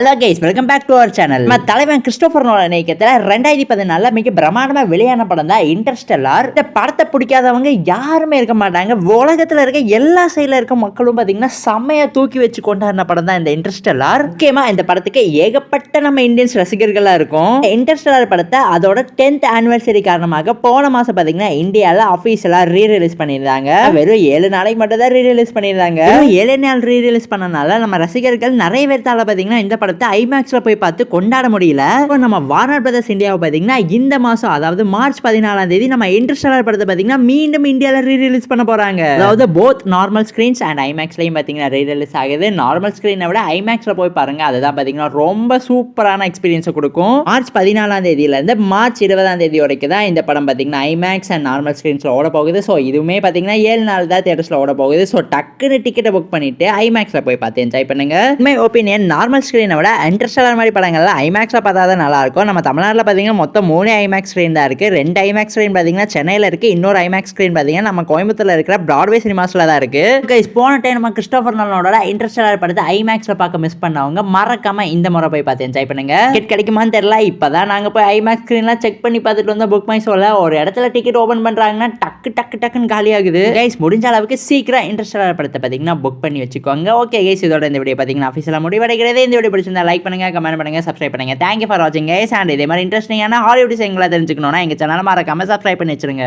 Hello guys, welcome back to our channel. நம்ம தலைவன் Christopher Nolan இயக்கத்துல 2014 மிக பிரமாண்டமா வெளியான படம் தான் இன்டர்ஸ்டெல்லார். இந்த படத்தை பிடிக்காதவங்க யாருமே இருக்க மாட்டாங்க. உலகத்துல இருக்க எல்லா சைடுல இருக்க மக்களும் பாத்தீங்கன்னா செம்மையா தூக்கி வச்சு கொண்டாடின படம் தான் இந்த இன்டர்ஸ்டெல்லார். முக்கியமா இந்த படத்துக்கு ஏகப்பட்ட நம்ம இந்தியன்ஸ் ரசிகர்களா இருக்கும். இன்டர்ஸ்டெல்லார் படத்தை அதோட 10th ஆனிவர்சரி காரணமாக போன மாசம் பாத்தீங்கன்னா இந்தியால அபிஷியலா ரீ ரிலீஸ் பண்ணியிருந்தாங்க. வெறும் 7 நாளைக்கு மட்டும் தான் ரீ ரிலீஸ் பண்ணியிருந்தாங்க. 7 நாள் ரீ ரிலீஸ் பண்ணனால நம்ம ரசிகர்கள் நிறைய பேர்த்தால பாத்தீங்கன்னா இந்த ஐமேக்ஸ்ல போய் பார்த்து கொண்டாட முடியல. நம்ம வார்னர் பிரதர்ஸ் இந்தியாவை பாத்தீங்கன்னா இந்த மாசம், அதாவது மார்ச் 14ஆம் தேதி நம்ம இன்டர்ஸ்டெல்லார் படத்தை பாத்தீங்கன்னா மீண்டும் இந்தியால ரீ ரிலீஸ் பண்ண போறாங்க. அதாவது போத் நார்மல் ஸ்கிரீன்ஸ் அண்ட் ஐமேக்ஸ்லயும் பாத்தீங்கன்னா ரீ ரிலீஸ் ஆகுது. நார்மல் ஸ்கிரீனை விட ஐமேக்ஸ்ல போய் பாருங்க, அதுதான் பாத்தீங்கன்னா ரொம்ப சூப்பரான எக்ஸ்பீரியன்ஸ் கொடுக்கும். மார்ச் 14ஆம் தேதியில இருந்து மார்ச் 20ஆம் தேதி வரைக்கும் தான் இந்த படம் பாத்தீங்கன்னா ஐமேக்ஸ் அண்ட் நார்மல் ஸ்கிரீன்ஸ்ல ஓட போகுது. ஸோ இதுவுமே பாத்தீங்கன்னா 7 நாள் தான் தியேட்டர்ஸ்ல ஓட போகுது. ஸோ டக்குன்னு டிக்கெட்டை புக் பண்ணிட்டு ஐமேக்ஸ்ல போய் பார்த்து என்ஜாய் பண்ணுங்க. மை ஒப்பீனியன், நார்மல் ஸ்கிரீனை விட இன்டர்ஸ்டெல்லார் மாதிரி படங்கள்ல ஐமேக்ஸ்ல பார்த்தா தான் நல்லா இருக்கும். நம்ம தமிழ்நாட்டில் பார்த்தீங்கன்னா மொத்தம் 3 ஐமேக்ஸ் ஸ்கிரீன் தான் இருக்கு. 2 ஐமேக்ஸ் ஸ்கிரீன் பார்த்தீங்கன்னா சென்னையில் இருக்கு. இன்னொரு ஐமேக்ஸ் ஸ்கிரீன் பார்த்தீங்கன்னா நம்ம கோயம்புத்தூர்ல இருக்கிற பிராட்வே சினிமாஸ்ல தான் இருக்கு. போன டைம் நம்ம கிறிஸ்டோபர் நோலனோட இன்டர்ஸ்டெல்லார் படத்தை ஐமேக்ஸ்ல பார்க்க மிஸ் பண்ணவங்க மறக்காம இந்த முறை போய் பார்த்து என்ஜாய் பண்ணுங்க. டிக்கெட் கிடைக்குமான்னு தெரியல. இப்பதான் நாங்க போய் ஐமேக்ஸ் ஸ்கிரீன்லாம் செக் பண்ணி பார்த்துட்டு வந்தோம். புக் மை ஷோல ஒரு இடத்துல டிக்கெட் ஓபன் பண்றாங்கன்னா டக்குன்னு காலி ஆகுது. கைஸ், முடிஞ்ச அளவுக்கு சீக்கிரம் இன்டர்ஸ்டெல்லார் படத்தை பார்த்தீங்கன்னா புக் பண்ணி வச்சுக்கோங்க. ஓகே கைஸ், இதோட இந்த வீடியோ பார்த்தீங்கன்னா ஆஃபீஸில் முடிவடைகிறது. இந்த வீடியோ பிடிச்சிருந்தா லைக் பண்ணுங்க, கமெண்ட் பண்ணுங்க, சப்ஸ்கிரைப் பண்ணுங்க. தேங்க்யூ ஃபார் வாட்சிங் கைஸ். அண்ட் இதே மாதிரி இன்ட்ரெஸ்டிங்கான ஹாலிவுட் விஷயங்களை தெரிஞ்சுக்கணும்னா எங்க சேனலை மறக்காம சப்ஸ்கிரைப் பண்ணி வச்சிருங்க.